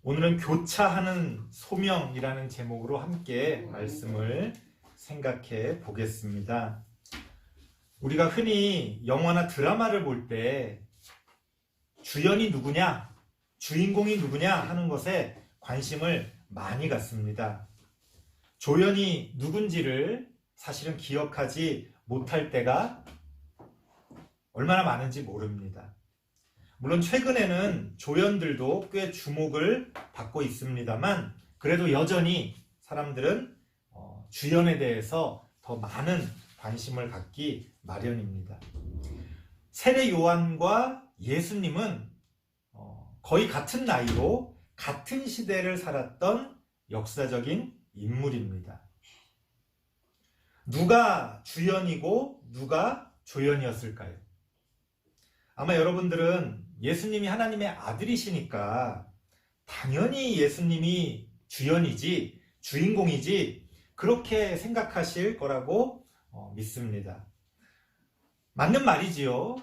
오늘은 교차하는 소명이라는 제목으로 함께 말씀을 생각해 보겠습니다. 우리가 흔히 영화나 드라마를 볼 때 주연이 누구냐, 주인공이 누구냐 하는 것에 관심을 많이 갖습니다. 조연이 누군지를 사실은 기억하지 못할 때가 얼마나 많은지 모릅니다. 물론 최근에는 조연들도 꽤 주목을 받고 있습니다만 그래도 여전히 사람들은 주연에 대해서 더 많은 관심을 갖기 마련입니다. 세례 요한과 예수님은 거의 같은 나이로 같은 시대를 살았던 역사적인 인물입니다. 누가 주연이고 누가 조연이었을까요? 아마 여러분들은 예수님이 하나님의 아들이시니까 당연히 예수님이 주연이지, 주인공이지 그렇게 생각하실 거라고 믿습니다. 맞는 말이지요.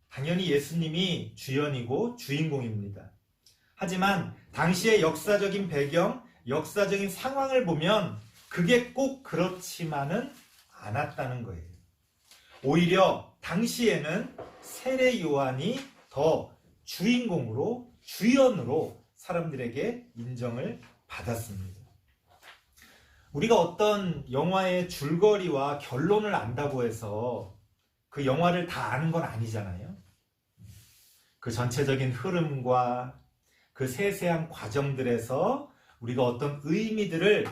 당연히 예수님이 주연이고 주인공입니다. 하지만 당시의 역사적인 배경, 역사적인 상황을 보면 그게 꼭 그렇지만은 않았다는 거예요. 오히려 당시에는 세례 요한이 더 주인공으로, 주연으로 사람들에게 인정을 받았습니다. 우리가 어떤 영화의 줄거리와 결론을 안다고 해서 그 영화를 다 아는 건 아니잖아요. 그 전체적인 흐름과 그 세세한 과정들에서 우리가 어떤 의미들을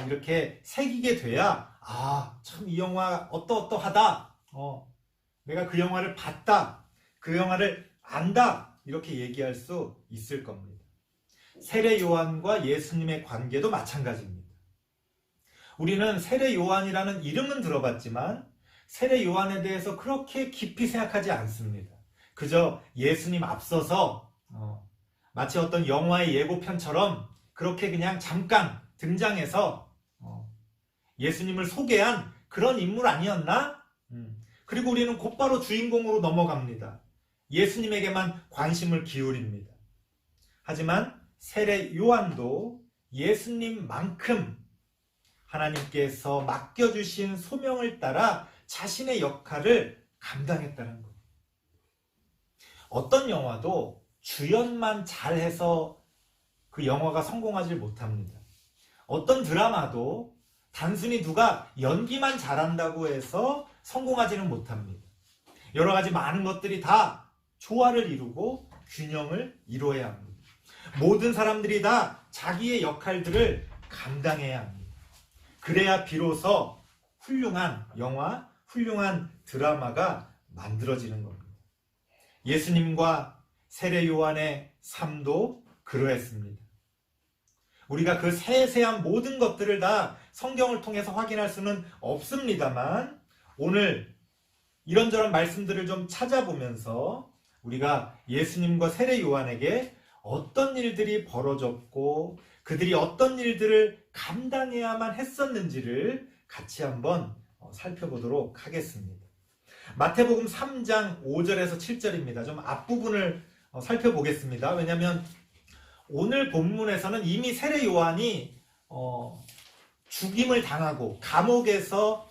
이렇게 새기게 돼야 참 이 영화 어떠어떠하다. 내가 그 영화를 봤다. 그 영화를 안다. 이렇게 얘기할 수 있을 겁니다. 세례 요한과 예수님의 관계도 마찬가지입니다. 우리는 세례 요한이라는 이름은 들어봤지만 세례 요한에 대해서 그렇게 깊이 생각하지 않습니다. 그저 예수님 앞서서 마치 어떤 영화의 예고편처럼 그렇게 그냥 잠깐 등장해서 예수님을 소개한 그런 인물 아니었나? 그리고 우리는 곧바로 주인공으로 넘어갑니다. 예수님에게만 관심을 기울입니다. 하지만 세례 요한도 예수님만큼 하나님께서 맡겨주신 소명을 따라 자신의 역할을 감당했다는 것. 어떤 영화도 주연만 잘해서 그 영화가 성공하지 못합니다. 어떤 드라마도 단순히 누가 연기만 잘한다고 해서 성공하지는 못합니다. 여러 가지 많은 것들이 다 조화를 이루고 균형을 이루어야 합니다. 모든 사람들이 다 자기의 역할들을 감당해야 합니다. 그래야 비로소 훌륭한 영화, 훌륭한 드라마가 만들어지는 겁니다. 예수님과 세례 요한의 삶도 그러했습니다. 우리가 그 세세한 모든 것들을 다 성경을 통해서 확인할 수는 없습니다만 오늘 이런저런 말씀들을 좀 찾아보면서 우리가 예수님과 세례 요한에게 어떤 일들이 벌어졌고 그들이 어떤 일들을 감당해야만 했었는지를 같이 한번 살펴보도록 하겠습니다. 마태복음 3장 5절에서 7절입니다. 좀 앞부분을 살펴보겠습니다. 왜냐하면 오늘 본문에서는 이미 세례 요한이 죽임을 당하고 감옥에서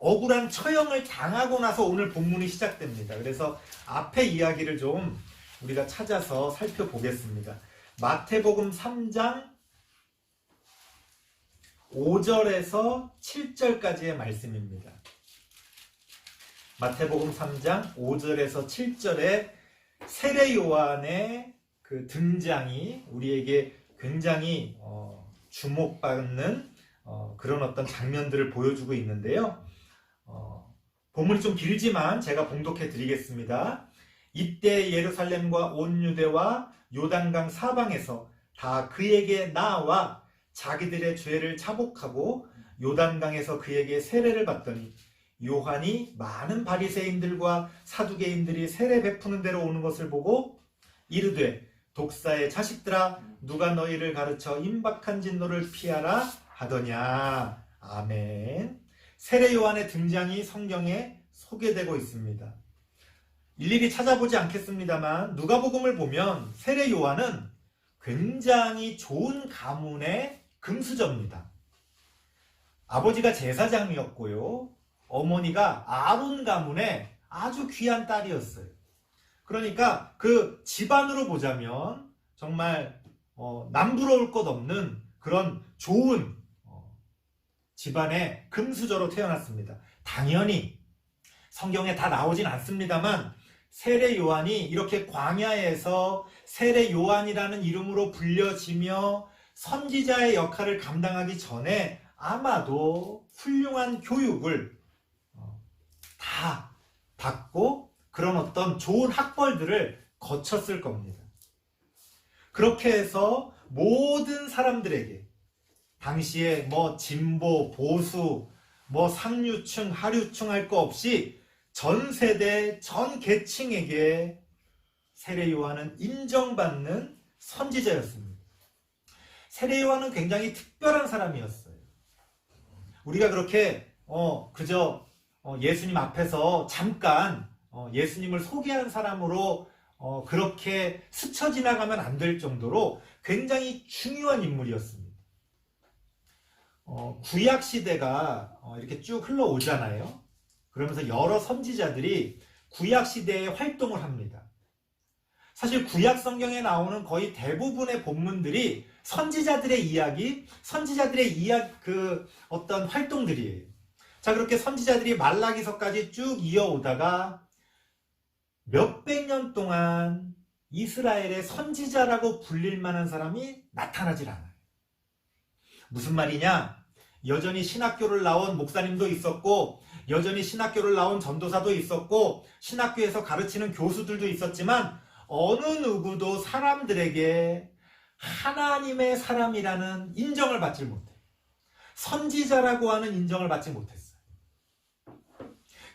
억울한 처형을 당하고 나서 오늘 본문이 시작됩니다. 그래서 앞에 이야기를 좀 우리가 찾아서 살펴보겠습니다. 마태복음 3장 5절에서 7절까지의 말씀입니다. 마태복음 3장 5절에서 7절에 세례 요한의 그 등장이 우리에게 굉장히 주목받는 그런 어떤 장면들을 보여주고 있는데요. 본문이 좀 길지만 제가 봉독해 드리겠습니다. 이때 예루살렘과 온 유대와 요단강 사방에서 다 그에게 나와 자기들의 죄를 차복하고 요단강에서 그에게 세례를 받더니 요한이 많은 바리새인들과 사두개인들이 세례 베푸는 데로 오는 것을 보고 이르되 독사의 자식들아 누가 너희를 가르쳐 임박한 진노를 피하라 하더냐. 아멘. 세례 요한의 등장이 성경에 소개되고 있습니다. 일일이 찾아보지 않겠습니다만 누가복음을 보면 세례 요한은 굉장히 좋은 가문의 금수저입니다. 아버지가 제사장이었고요. 어머니가 아론 가문의 아주 귀한 딸이었어요. 그러니까 그 집안으로 보자면 정말 남부러울 것 없는 그런 좋은 집안의 금수저로 태어났습니다. 당연히 성경에 다 나오진 않습니다만 세례 요한이 이렇게 광야에서 세례 요한이라는 이름으로 불려지며 선지자의 역할을 감당하기 전에 아마도 훌륭한 교육을 다 받고 그런 어떤 좋은 학벌들을 거쳤을 겁니다. 그렇게 해서 모든 사람들에게 당시에 뭐 진보, 보수, 뭐 상류층, 하류층 할 거 없이 전 세대, 전 계층에게 세례 요한은 인정받는 선지자였습니다. 세례 요한은 굉장히 특별한 사람이었어요. 우리가 그렇게 그저 예수님 앞에서 잠깐 예수님을 소개한 사람으로 그렇게 스쳐 지나가면 안 될 정도로 굉장히 중요한 인물이었습니다. 구약 시대가 이렇게 쭉 흘러오잖아요. 그러면서 여러 선지자들이 구약 시대에 활동을 합니다. 사실 구약 성경에 나오는 거의 대부분의 본문들이 선지자들의 이야기, 그 어떤 활동들이에요. 자, 그렇게 선지자들이 말라기서까지 쭉 이어오다가 몇백 년 동안 이스라엘의 선지자라고 불릴 만한 사람이 나타나질 않아요. 무슨 말이냐? 여전히 신학교를 나온 목사님도 있었고, 여전히 신학교를 나온 전도사도 있었고, 신학교에서 가르치는 교수들도 있었지만 어느 누구도 사람들에게 하나님의 사람이라는 인정을 받지 못해요. 선지자라고 하는 인정을 받지 못했어요.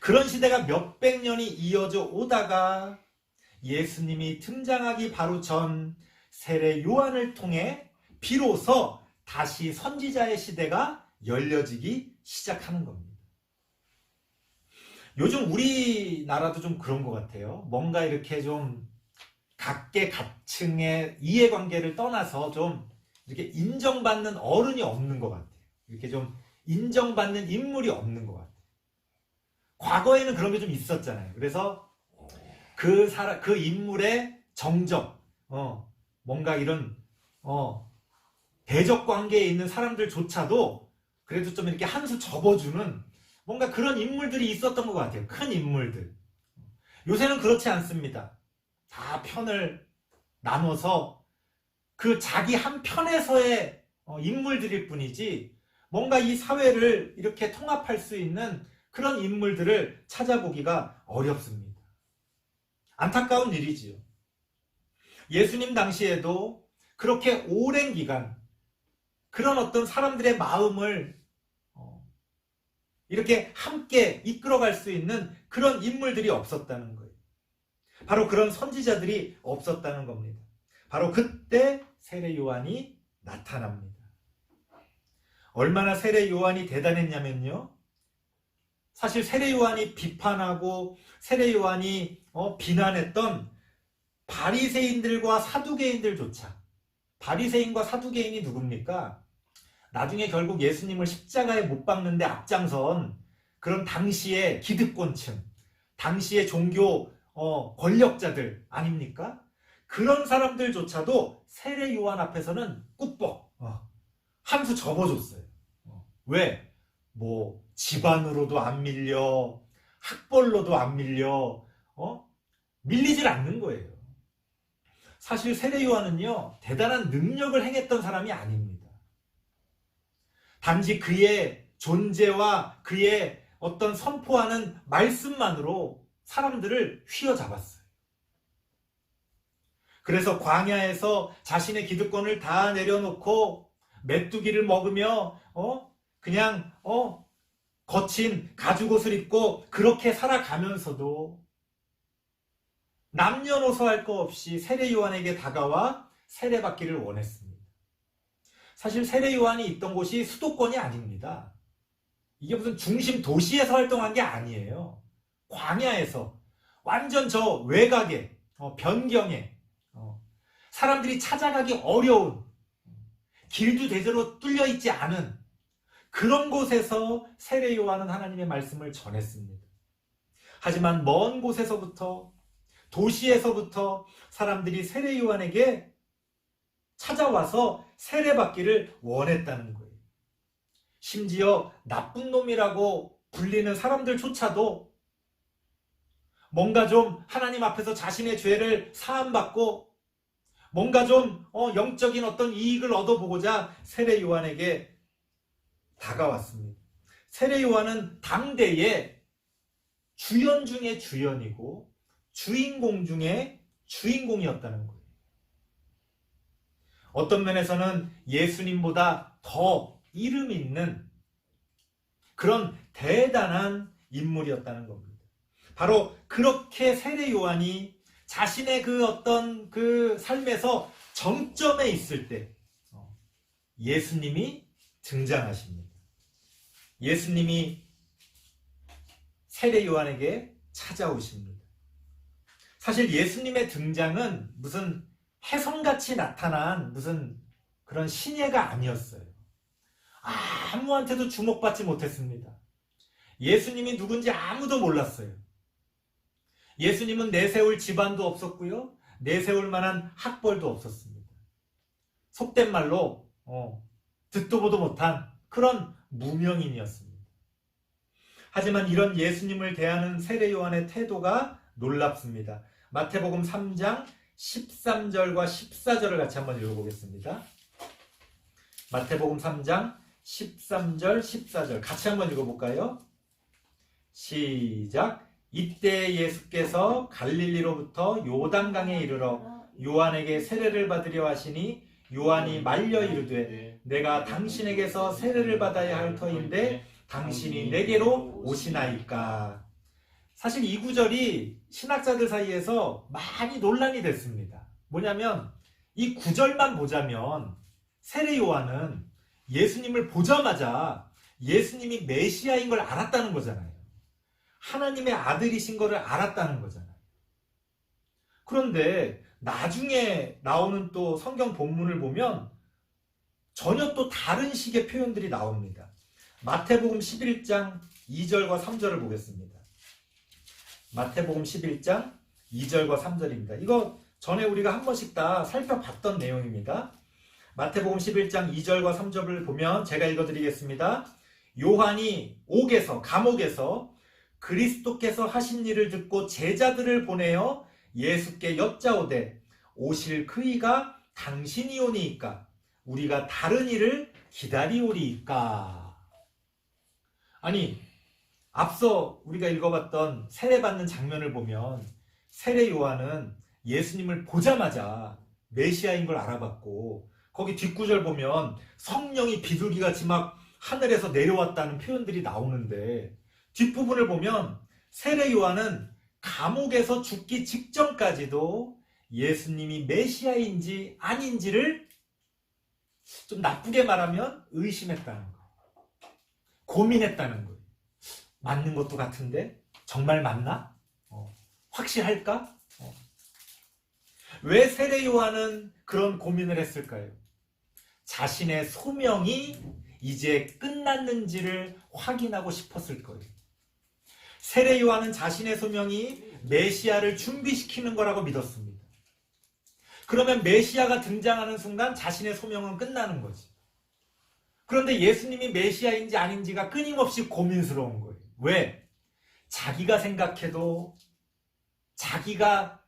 그런 시대가 몇백 년이 이어져 오다가 예수님이 등장하기 바로 전 세례 요한을 통해 비로소 다시 선지자의 시대가 열려지기 시작하는 겁니다. 요즘 우리나라도 좀 그런 것 같아요. 뭔가 이렇게 좀 각계각층의 이해관계를 떠나서 좀 이렇게 인정받는 어른이 없는 것 같아요. 이렇게 좀 인정받는 인물이 없는 것 같아요. 과거에는 그런 게 좀 있었잖아요. 그래서 그 인물의 정적, 뭔가 이런 대적 관계에 있는 사람들조차도 그래도 좀 이렇게 한 수 접어주는 뭔가 그런 인물들이 있었던 것 같아요. 큰 인물들. 요새는 그렇지 않습니다. 다 편을 나눠서 그 자기 한 편에서의 인물들일 뿐이지 뭔가 이 사회를 이렇게 통합할 수 있는 그런 인물들을 찾아보기가 어렵습니다. 안타까운 일이지요. 예수님 당시에도 그렇게 오랜 기간 그런 어떤 사람들의 마음을 이렇게 함께 이끌어갈 수 있는 그런 인물들이 없었다는 거예요. 바로 그런 선지자들이 없었다는 겁니다. 바로 그때 세례 요한이 나타납니다. 얼마나 세례 요한이 대단했냐면요. 사실 세례 요한이 비판하고 세례 요한이 비난했던 바리새인들과 사두개인들조차, 바리새인과 사두개인이 누굽니까? 나중에 결국 예수님을 십자가에 못 박는데 앞장선 그런 당시의 기득권층, 당시의 종교 권력자들 아닙니까? 그런 사람들조차도 세례 요한 앞에서는 꾹뻑 한 수 접어줬어요. 왜? 뭐 집안으로도 안 밀려, 학벌로도 안 밀려, 밀리질 않는 거예요. 사실 세례 요한은요, 대단한 능력을 행했던 사람이 아닙니다. 단지 그의 존재와 그의 어떤 선포하는 말씀만으로 사람들을 휘어잡았어요. 그래서 광야에서 자신의 기득권을 다 내려놓고 메뚜기를 먹으며 그냥 거친 가죽옷을 입고 그렇게 살아가면서도 남녀노소 할 거 없이 세례 요한에게 다가와 세례받기를 원했습니다. 사실 세례 요한이 있던 곳이 수도권이 아닙니다. 이게 무슨 중심 도시에서 활동한 게 아니에요. 광야에서 완전 저 외곽에 변경에 사람들이 찾아가기 어려운, 길도 제대로 뚫려 있지 않은 그런 곳에서 세례 요한은 하나님의 말씀을 전했습니다. 하지만 먼 곳에서부터, 도시에서부터 사람들이 세례 요한에게 찾아와서 세례받기를 원했다는 거예요. 심지어 나쁜 놈이라고 불리는 사람들조차도 뭔가 좀 하나님 앞에서 자신의 죄를 사함받고 뭔가 좀 영적인 어떤 이익을 얻어보고자 세례 요한에게 다가왔습니다. 세례 요한은 당대의 주연 중의 주연이고 주인공 중의 주인공이었다는 거예요. 어떤 면에서는 예수님보다 더 이름 있는 그런 대단한 인물이었다는 겁니다. 바로 그렇게 세례 요한이 자신의 그 어떤 그 삶에서 정점에 있을 때 예수님이 등장하십니다. 예수님이 세례 요한에게 찾아오십니다. 사실 예수님의 등장은 무슨 혜성같이 나타난 무슨 그런 신예가 아니었어요. 아무한테도 주목받지 못했습니다. 예수님이 누군지 아무도 몰랐어요. 예수님은 내세울 집안도 없었고요. 내세울 만한 학벌도 없었습니다. 속된 말로 듣도 보도 못한 그런 무명인이었습니다. 하지만 이런 예수님을 대하는 세례 요한의 태도가 놀랍습니다. 마태복음 3장 13절과 14절을 같이 한번 읽어보겠습니다. 마태복음 3장 13절 14절 같이 한번 읽어볼까요? 시작. 이때 예수께서 갈릴리로부터 요단강에 이르러 요한에게 세례를 받으려 하시니 요한이 말려 이르되 내가 당신에게서 세례를 받아야 할 터인데 당신이 내게로 오시나이까. 사실 이 구절이 신학자들 사이에서 많이 논란이 됐습니다. 뭐냐면 이 구절만 보자면 세례 요한은 예수님을 보자마자 예수님이 메시아인 걸 알았다는 거잖아요. 하나님의 아들이신 것을 알았다는 거잖아요. 그런데 나중에 나오는 또 성경 본문을 보면 전혀 또 다른 식의 표현들이 나옵니다. 마태복음 11장 2절과 3절을 보겠습니다. 마태복음 11장 2절과 3절입니다. 이거 전에 우리가 한 번씩 다 살펴봤던 내용입니다. 마태복음 11장 2절과 3절을 보면 제가 읽어드리겠습니다. 요한이 감옥에서 그리스도께서 하신 일을 듣고 제자들을 보내어 예수께 여짜오되 오실 그이가 당신이오니이까 우리가 다른 일을 기다리오리이까. 아니, 앞서 우리가 읽어봤던 세례받는 장면을 보면 세례 요한은 예수님을 보자마자 메시아인 걸 알아봤고 거기 뒷구절 보면 성령이 비둘기같이 막 하늘에서 내려왔다는 표현들이 나오는데 뒷부분을 보면 세례 요한은 감옥에서 죽기 직전까지도 예수님이 메시아인지 아닌지를 좀 나쁘게 말하면 의심했다는 거예요. 고민했다는 거예요. 맞는 것도 같은데 정말 맞나? 확실할까? 왜 세례 요한은 그런 고민을 했을까요? 자신의 소명이 이제 끝났는지를 확인하고 싶었을 거예요. 세례 요한은 자신의 소명이 메시아를 준비시키는 거라고 믿었습니다. 그러면 메시아가 등장하는 순간 자신의 소명은 끝나는 거지. 그런데 예수님이 메시아인지 아닌지가 끊임없이 고민스러운 거예요. 왜? 자기가 생각해도 자기가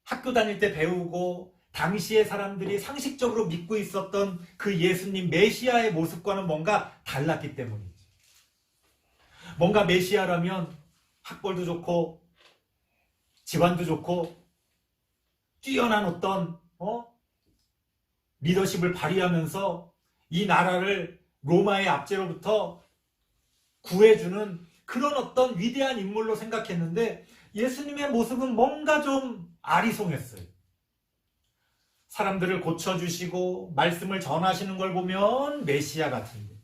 학교 다닐 때 배우고 당시의 사람들이 상식적으로 믿고 있었던 그 예수님 메시아의 모습과는 뭔가 달랐기 때문이지. 뭔가 메시아라면 학벌도 좋고 집안도 좋고 뛰어난 어떤 리더십을 발휘하면서 이 나라를 로마의 압제로부터 구해주는 그런 어떤 위대한 인물로 생각했는데 예수님의 모습은 뭔가 좀 아리송했어요. 사람들을 고쳐주시고 말씀을 전하시는 걸 보면 메시아 같은데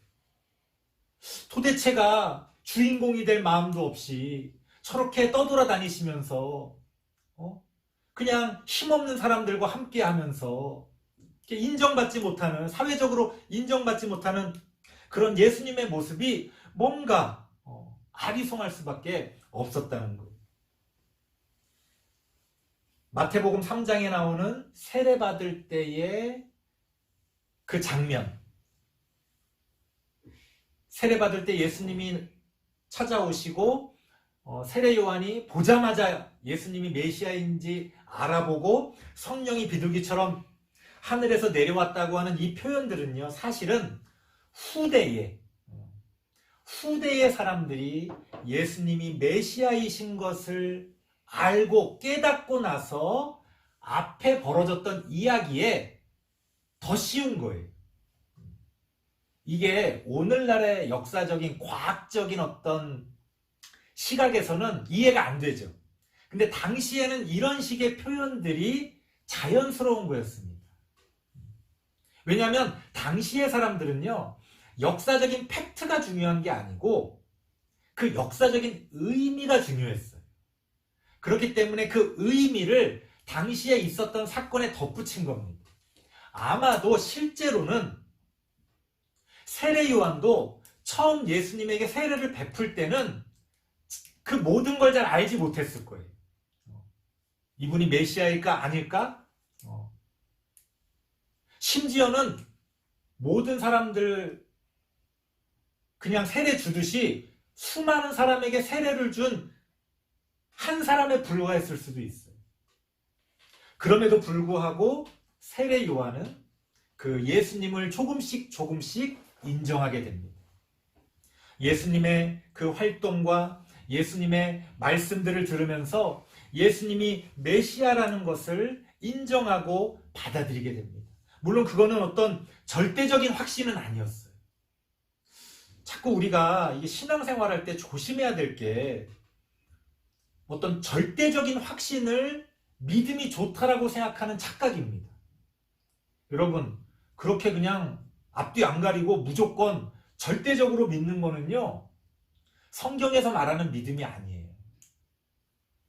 도대체가 주인공이 될 마음도 없이 저렇게 떠돌아다니시면서 그냥 힘없는 사람들과 함께 하면서 인정받지 못하는, 사회적으로 인정받지 못하는 그런 예수님의 모습이 뭔가 아리송할 수밖에 없었다는 거예요. 마태복음 3장에 나오는 세례받을 때의 그 장면, 세례받을 때 예수님이 찾아오시고 세례 요한이 보자마자 예수님이 메시아인지 알아보고 성령이 비둘기처럼 하늘에서 내려왔다고 하는 이 표현들은요, 사실은 후대의 사람들이 예수님이 메시아이신 것을 알고 깨닫고 나서 앞에 벌어졌던 이야기에 더 씌운 거예요. 이게 오늘날의 역사적인 과학적인 어떤 시각에서는 이해가 안 되죠. 근데 당시에는 이런 식의 표현들이 자연스러운 거였습니다. 왜냐하면 당시의 사람들은요, 역사적인 팩트가 중요한 게 아니고 그 역사적인 의미가 중요했어요. 그렇기 때문에 그 의미를 당시에 있었던 사건에 덧붙인 겁니다. 아마도 실제로는 세례 요한도 처음 예수님에게 세례를 베풀 때는 그 모든 걸 잘 알지 못했을 거예요. 이분이 메시아일까 아닐까? 심지어는 모든 사람들 그냥 세례 주듯이 수많은 사람에게 세례를 준 한 사람에 불과했을 수도 있어요. 그럼에도 불구하고 세례 요한은 그 예수님을 조금씩 인정하게 됩니다. 예수님의 그 활동과 예수님의 말씀들을 들으면서 예수님이 메시아라는 것을 인정하고 받아들이게 됩니다. 물론 그거는 어떤 절대적인 확신은 아니었어요. 자꾸 우리가 이게 신앙생활할 때 조심해야 될 게 어떤 절대적인 확신을 믿음이 좋다라고 생각하는 착각입니다. 여러분, 그렇게 그냥 앞뒤 안 가리고 무조건 절대적으로 믿는 거는요, 성경에서 말하는 믿음이 아니에요.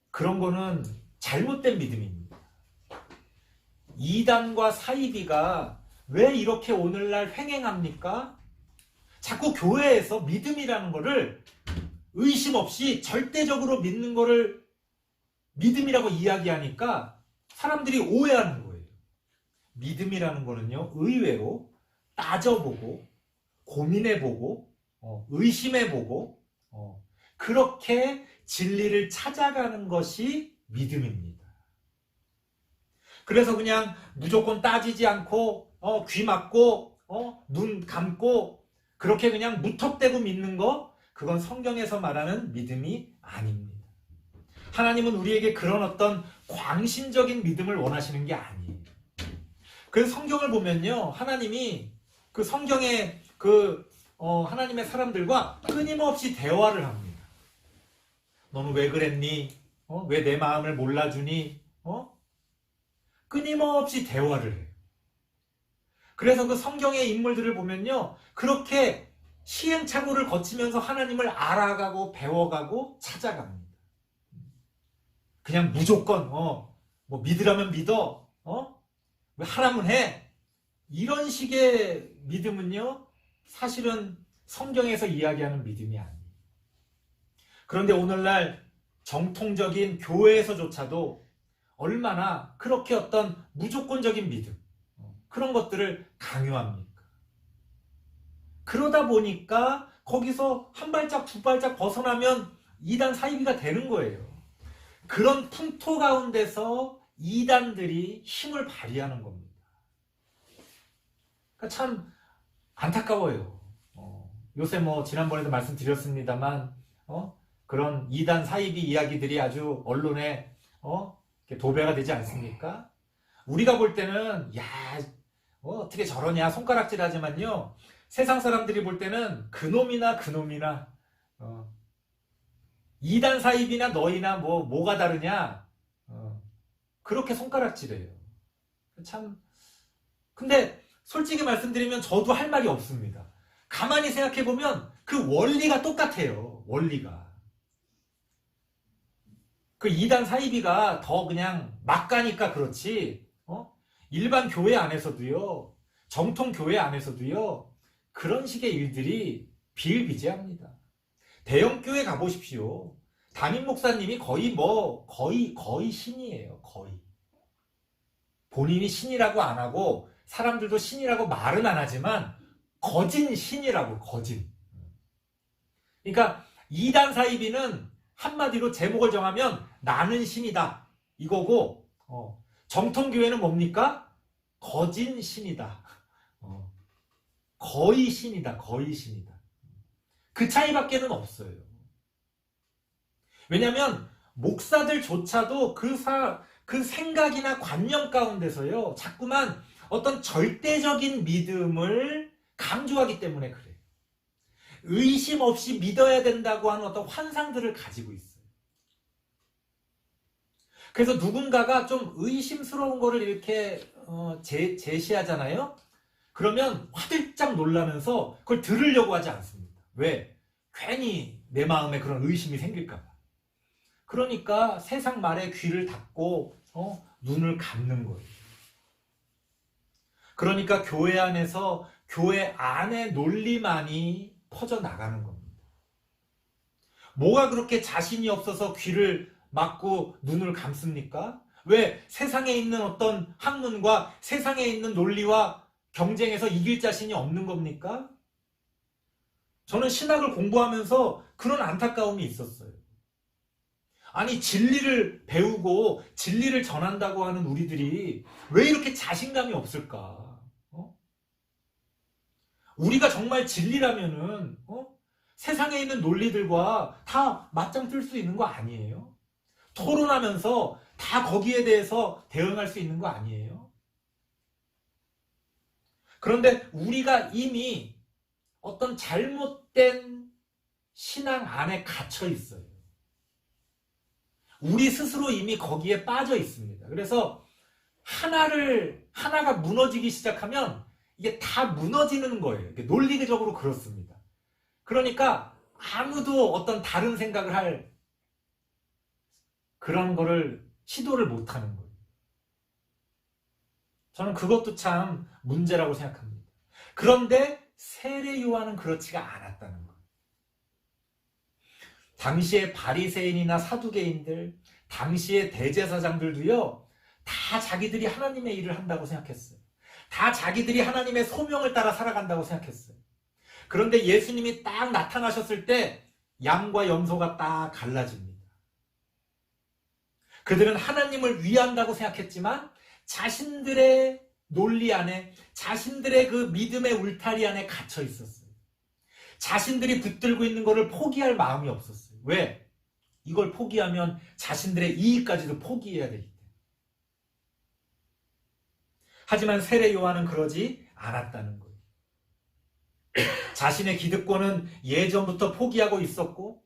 그런 거는 잘못된 믿음입니다. 이단과 사이비가 왜 이렇게 오늘날 횡행합니까? 자꾸 교회에서 믿음이라는 거를 의심 없이 절대적으로 믿는 거를 믿음이라고 이야기하니까 사람들이 오해하는 거예요. 믿음이라는 거는요, 의외로 따져보고 고민해보고 의심해보고 그렇게 진리를 찾아가는 것이 믿음입니다. 그래서 그냥 무조건 따지지 않고 귀 막고 눈 감고 그렇게 그냥 무턱대고 믿는 거, 그건 성경에서 말하는 믿음이 아닙니다. 하나님은 우리에게 그런 어떤 광신적인 믿음을 원하시는 게 아니에요. 그래서 성경을 보면요, 하나님이 그 성경에 하나님의 사람들과 끊임없이 대화를 합니다. 너는 왜 그랬니? 왜 내 마음을 몰라주니? 끊임없이 대화를 해요. 그래서 그 성경의 인물들을 보면요, 그렇게 시행착오를 거치면서 하나님을 알아가고 배워가고 찾아갑니다. 그냥 무조건 뭐 믿으라면 믿어, 왜 하라면 해, 이런 식의 믿음은요, 사실은 성경에서 이야기하는 믿음이 아니에요. 그런데 오늘날 정통적인 교회에서조차도 얼마나 그렇게 어떤 무조건적인 믿음, 그런 것들을 강요합니까? 그러다 보니까 거기서 한 발짝 두 발짝 벗어나면 이단 사이비가 되는 거예요. 그런 풍토 가운데서 이단들이 힘을 발휘하는 겁니다. 그러니까 참 안타까워요. 요새 뭐 지난번에도 말씀드렸습니다만 그런 이단 사이비 이야기들이 아주 언론에 도배가 되지 않습니까? 우리가 볼 때는 어떻게 저러냐 손가락질 하지만요, 세상 사람들이 볼 때는 그놈이나 이단 사입이나 너희나 뭐가 다르냐, 그렇게 손가락질해요. 참. 근데 솔직히 말씀드리면 저도 할 말이 없습니다. 가만히 생각해보면 그 원리가 똑같아요. 원리가. 그 이단 사이비가 더 그냥 막 가니까 그렇지, 일반 교회 안에서도요, 정통 교회 안에서도요, 그런 식의 일들이 비일비재합니다. 대형 교회 가보십시오. 담임 목사님이 거의 신이에요. 거의. 본인이 신이라고 안 하고 사람들도 신이라고 말은 안 하지만 거진 신이라고, 거진. 그러니까 이단 사이비는 한마디로 제목을 정하면 나는 신이다 이거고, 정통교회는 뭡니까? 거진 신이다. 거의 신이다. 거의 신이다. 그 차이밖에는 없어요. 왜냐하면 목사들조차도 그 생각이나 관념 가운데서요, 자꾸만 어떤 절대적인 믿음을 강조하기 때문에 그래요. 의심 없이 믿어야 된다고 하는 어떤 환상들을 가지고 있어요. 그래서 누군가가 좀 의심스러운 거를 이렇게 제시하잖아요. 그러면 화들짝 놀라면서 그걸 들으려고 하지 않습니다. 왜? 괜히 내 마음에 그런 의심이 생길까 봐. 그러니까 세상 말에 귀를 닫고 눈을 감는 거예요. 그러니까 교회 안에서 교회 안의 논리만이 퍼져나가는 겁니다. 뭐가 그렇게 자신이 없어서 귀를 막고 눈을 감습니까? 왜? 세상에 있는 어떤 학문과 세상에 있는 논리와 경쟁에서 이길 자신이 없는 겁니까? 저는 신학을 공부하면서 그런 안타까움이 있었어요. 아니, 진리를 배우고 진리를 전한다고 하는 우리들이 왜 이렇게 자신감이 없을까? 우리가 정말 진리라면은 세상에 있는 논리들과 다 맞짱 뜰 수 있는 거 아니에요? 토론하면서 다 거기에 대해서 대응할 수 있는 거 아니에요? 그런데 우리가 이미 어떤 잘못된 신앙 안에 갇혀 있어요. 우리 스스로 이미 거기에 빠져 있습니다. 그래서 하나가 무너지기 시작하면 이게 다 무너지는 거예요. 논리적으로 그렇습니다. 그러니까 아무도 어떤 다른 생각을 할 그런 거를 시도를 못 하는 거예요. 저는 그것도 참 문제라고 생각합니다. 그런데 세례 요한은 그렇지가 않았다는 거예요. 당시의 바리새인이나 사두개인들, 당시의 대제사장들도요, 다 자기들이 하나님의 일을 한다고 생각했어요. 다 자기들이 하나님의 소명을 따라 살아간다고 생각했어요. 그런데 예수님이 딱 나타나셨을 때 양과 염소가 딱 갈라집니다. 그들은 하나님을 위한다고 생각했지만 자신들의 논리 안에, 자신들의 그 믿음의 울타리 안에 갇혀 있었어요. 자신들이 붙들고 있는 것을 포기할 마음이 없었어요. 왜? 이걸 포기하면 자신들의 이익까지도 포기해야 되기 때문에. 하지만 세례 요한은 그러지 않았다는 거예요. 자신의 기득권은 예전부터 포기하고 있었고,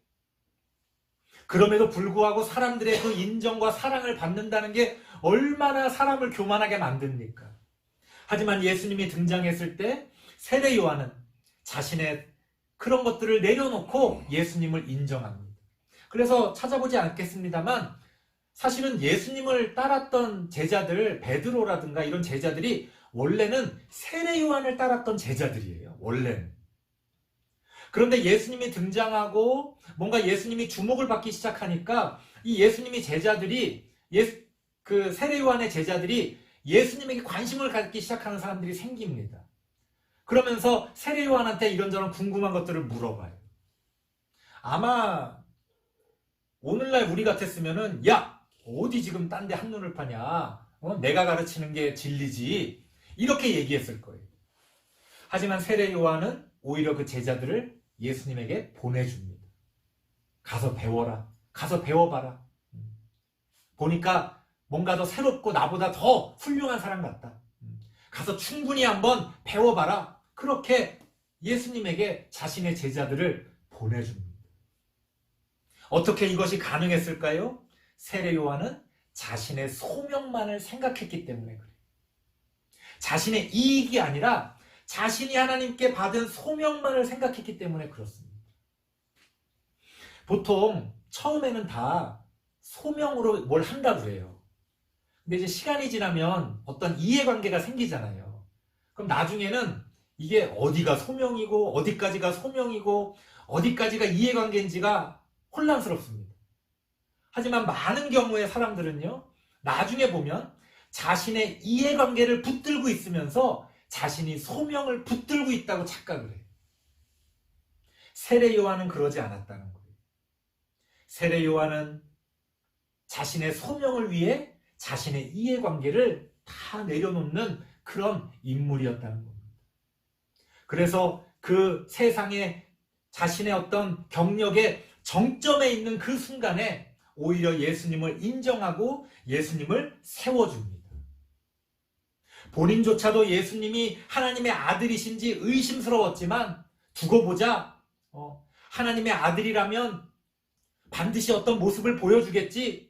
그럼에도 불구하고 사람들의 그 인정과 사랑을 받는다는 게 얼마나 사람을 교만하게 만듭니까? 하지만 예수님이 등장했을 때 세례 요한은 자신의 그런 것들을 내려놓고 예수님을 인정합니다. 그래서 찾아보지 않겠습니다만 사실은 예수님을 따랐던 제자들, 베드로라든가 이런 제자들이 원래는 세례 요한을 따랐던 제자들이에요. 원래는. 그런데 예수님이 등장하고 뭔가 예수님이 주목을 받기 시작하니까 이 예수님이 제자들이 그 세례 요한의 제자들이 예수님에게 관심을 갖기 시작하는 사람들이 생깁니다. 그러면서 세례 요한한테 이런저런 궁금한 것들을 물어봐요. 아마 오늘날 우리 같았으면은 야, 어디 지금 딴 데 한눈을 파냐? 내가 가르치는 게 진리지. 이렇게 얘기했을 거예요. 하지만 세례 요한은 오히려 그 제자들을 예수님에게 보내줍니다. 가서 배워라. 가서 배워봐라. 보니까 뭔가 더 새롭고 나보다 더 훌륭한 사람 같다. 가서 충분히 한번 배워봐라. 그렇게 예수님에게 자신의 제자들을 보내줍니다. 어떻게 이것이 가능했을까요? 세례 요한은 자신의 소명만을 생각했기 때문에 그래요. 자신의 이익이 아니라 자신이 하나님께 받은 소명만을 생각했기 때문에 그렇습니다. 보통 처음에는 다 소명으로 뭘 한다고 그래요. 근데 이제 시간이 지나면 어떤 이해관계가 생기잖아요. 그럼 나중에는 이게 어디가 소명이고 어디까지가 소명이고 어디까지가 이해관계인지가 혼란스럽습니다. 하지만 많은 경우의 사람들은요, 나중에 보면 자신의 이해관계를 붙들고 있으면서 자신이 소명을 붙들고 있다고 착각을 해요. 세례 요한은 그러지 않았다는 거예요. 세례 요한은 자신의 소명을 위해 자신의 이해관계를 다 내려놓는 그런 인물이었다는 겁니다. 그래서 그 세상에 자신의 어떤 경력의 정점에 있는 그 순간에 오히려 예수님을 인정하고 예수님을 세워줍니다. 본인조차도 예수님이 하나님의 아들이신지 의심스러웠지만 두고 보자, 하나님의 아들이라면 반드시 어떤 모습을 보여주겠지,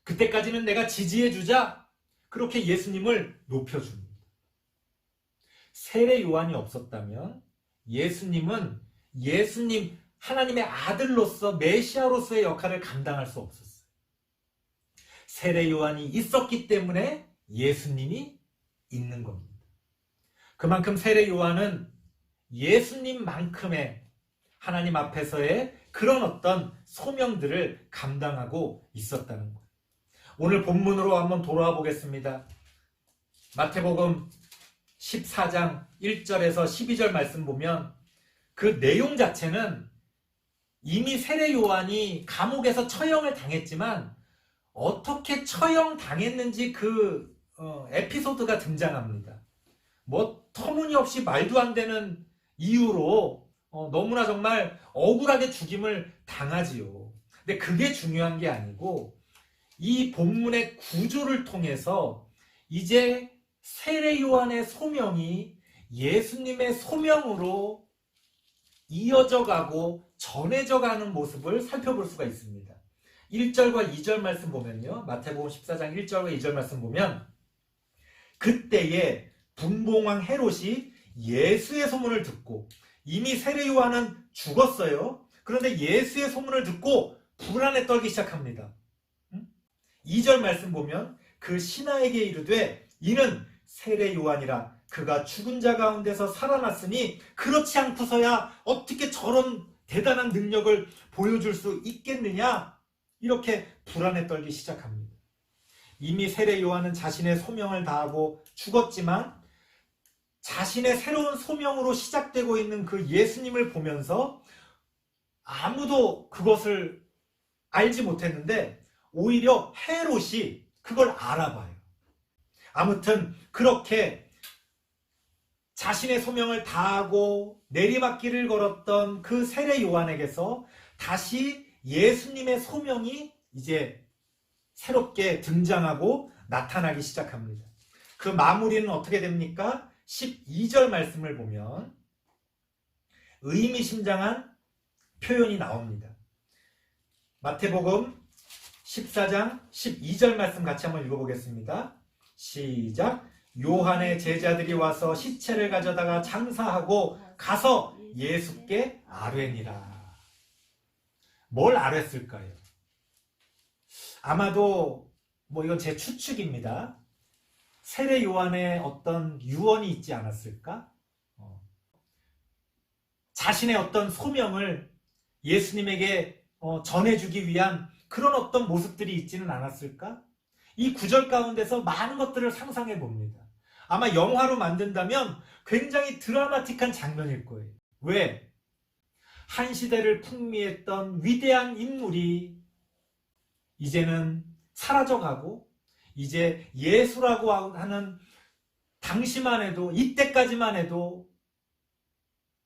그때까지는 내가 지지해주자, 그렇게 예수님을 높여줍니다. 세례 요한이 없었다면 예수님은 예수님 하나님의 아들로서 메시아로서의 역할을 감당할 수 없었어요. 세례 요한이 있었기 때문에 예수님이 있는 겁니다. 그만큼 세례 요한은 예수님만큼의 하나님 앞에서의 그런 어떤 소명들을 감당하고 있었다는 거예요. 오늘 본문으로 한번 돌아와 보겠습니다. 마태복음 14장 1절에서 12절 말씀 보면 그 내용 자체는 이미 세례 요한이 감옥에서 처형을 당했지만 어떻게 처형당했는지 그 에피소드가 등장합니다. 뭐 터무니없이 말도 안 되는 이유로 너무나 정말 억울하게 죽임을 당하지요. 근데 그게 중요한 게 아니고 이 본문의 구조를 통해서 이제 세례 요한의 소명이 예수님의 소명으로 이어져 가고 전해져 가는 모습을 살펴볼 수가 있습니다. 1절과 2절 말씀 보면요. 마태복음 14장 1절과 2절 말씀 보면 그때에 분봉왕 헤롯이 예수의 소문을 듣고, 이미 세례 요한은 죽었어요. 그런데 예수의 소문을 듣고 불안에 떨기 시작합니다. 2절 말씀 보면 그 신하에게 이르되 이는 세례 요한이라, 그가 죽은 자 가운데서 살아났으니 그렇지 않고서야 어떻게 저런 대단한 능력을 보여줄 수 있겠느냐, 이렇게 불안에 떨기 시작합니다. 이미 세례 요한은 자신의 소명을 다하고 죽었지만 자신의 새로운 소명으로 시작되고 있는 그 예수님을 보면서 아무도 그것을 알지 못했는데 오히려 헤롯이 그걸 알아봐요. 아무튼 그렇게 자신의 소명을 다하고 내리막길을 걸었던 그 세례 요한에게서 다시 예수님의 소명이 이제 새롭게 등장하고 나타나기 시작합니다. 그 마무리는 어떻게 됩니까? 12절 말씀을 보면 의미심장한 표현이 나옵니다. 마태복음 14장 12절 말씀 같이 한번 읽어보겠습니다. 시작. 요한의 제자들이 와서 시체를 가져다가 장사하고 가서 예수께 아뢰니라. 뭘 아뢰었을까요? 아마도 이건 제 추측입니다. 세례 요한의 어떤 유언이 있지 않았을까? 자신의 어떤 소명을 예수님에게 전해주기 위한 그런 어떤 모습들이 있지는 않았을까? 이 구절 가운데서 많은 것들을 상상해 봅니다. 아마 영화로 만든다면 굉장히 드라마틱한 장면일 거예요. 왜? 한 시대를 풍미했던 위대한 인물이 이제는 사라져가고, 이제 예수라고 하는 당시만 해도, 이때까지만 해도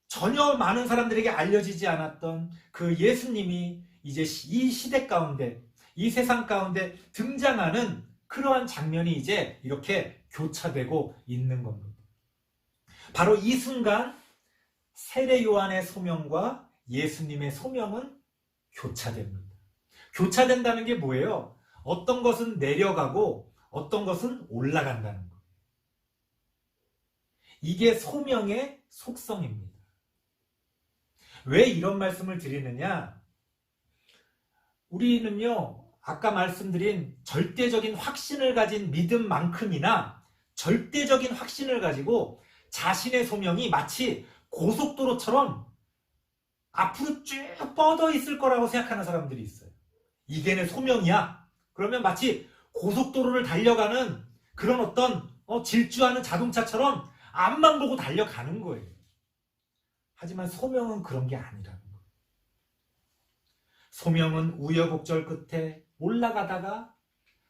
전혀 많은 사람들에게 알려지지 않았던 그 예수님이 이제 이 시대 가운데, 이 세상 가운데 등장하는 그러한 장면이 이제 이렇게 교차되고 있는 겁니다. 바로 이 순간 세례 요한의 소명과 예수님의 소명은 교차됩니다. 교차된다는 게 뭐예요? 어떤 것은 내려가고 어떤 것은 올라간다는 거예요. 이게 소명의 속성입니다. 왜 이런 말씀을 드리느냐? 우리는요, 아까 말씀드린 절대적인 확신을 가진 믿음만큼이나 절대적인 확신을 가지고 자신의 소명이 마치 고속도로처럼 앞으로 쭉 뻗어 있을 거라고 생각하는 사람들이 있어요. 이게 내 소명이야. 그러면 마치 고속도로를 달려가는 그런 어떤 질주하는 자동차처럼 앞만 보고 달려가는 거예요. 하지만 소명은 그런 게 아니라는 거예요. 소명은 우여곡절 끝에 올라가다가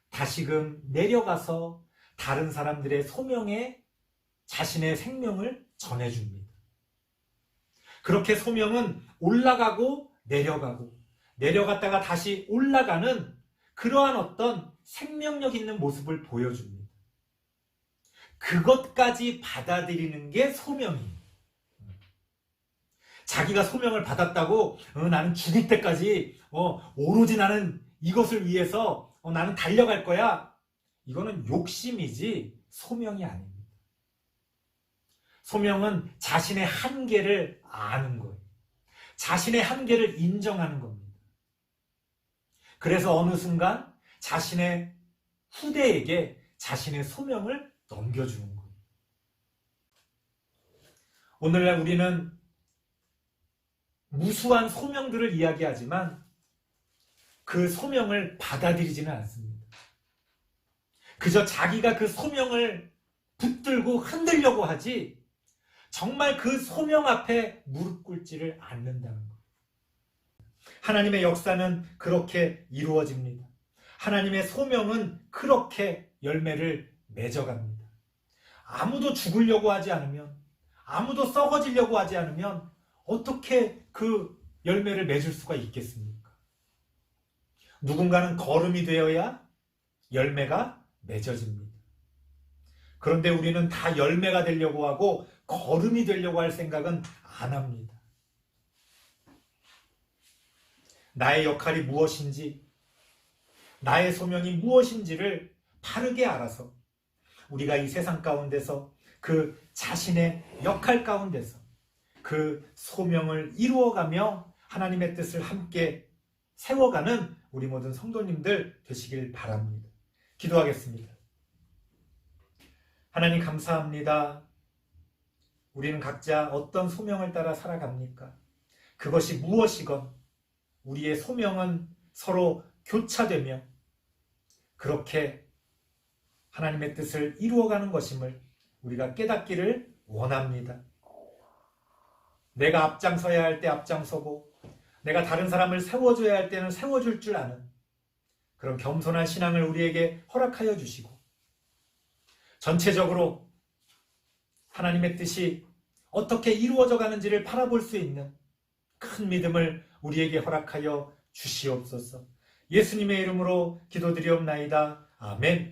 다시금 내려가서 다른 사람들의 소명에 자신의 생명을 전해줍니다. 그렇게 소명은 올라가고 내려가고 내려갔다가 다시 올라가는 그러한 어떤 생명력 있는 모습을 보여줍니다. 그것까지 받아들이는 게 소명이에요. 자기가 소명을 받았다고 나는 죽을 때까지 오로지 나는 이것을 위해서 나는 달려갈 거야. 이거는 욕심이지 소명이 아닙니다. 소명은 자신의 한계를 아는 거예요. 자신의 한계를 인정하는 겁니다. 그래서 어느 순간 자신의 후대에게 자신의 소명을 넘겨주는 거예요. 오늘날 우리는 무수한 소명들을 이야기하지만 그 소명을 받아들이지는 않습니다. 그저 자기가 그 소명을 붙들고 흔들려고 하지 정말 그 소명 앞에 무릎 꿇지를 않는다는 거예요. 하나님의 역사는 그렇게 이루어집니다. 하나님의 소명은 그렇게 열매를 맺어갑니다. 아무도 죽으려고 하지 않으면, 아무도 썩어지려고 하지 않으면 어떻게 그 열매를 맺을 수가 있겠습니까? 누군가는 거름이 되어야 열매가 맺어집니다. 그런데 우리는 다 열매가 되려고 하고 거름이 되려고 할 생각은 안 합니다. 나의 역할이 무엇인지, 나의 소명이 무엇인지를 바르게 알아서 우리가 이 세상 가운데서 그 자신의 역할 가운데서 그 소명을 이루어가며 하나님의 뜻을 함께 세워가는 우리 모든 성도님들 되시길 바랍니다. 기도하겠습니다. 하나님 감사합니다. 우리는 각자 어떤 소명을 따라 살아갑니까? 그것이 무엇이건 우리의 소명은 서로 교차되며 그렇게 하나님의 뜻을 이루어가는 것임을 우리가 깨닫기를 원합니다. 내가 앞장서야 할 때 앞장서고 내가 다른 사람을 세워줘야 할 때는 세워줄 줄 아는 그런 겸손한 신앙을 우리에게 허락하여 주시고 전체적으로 하나님의 뜻이 어떻게 이루어져 가는지를 바라볼 수 있는 큰 믿음을 우리에게 허락하여 주시옵소서. 예수님의 이름으로 기도드리옵나이다. 아멘.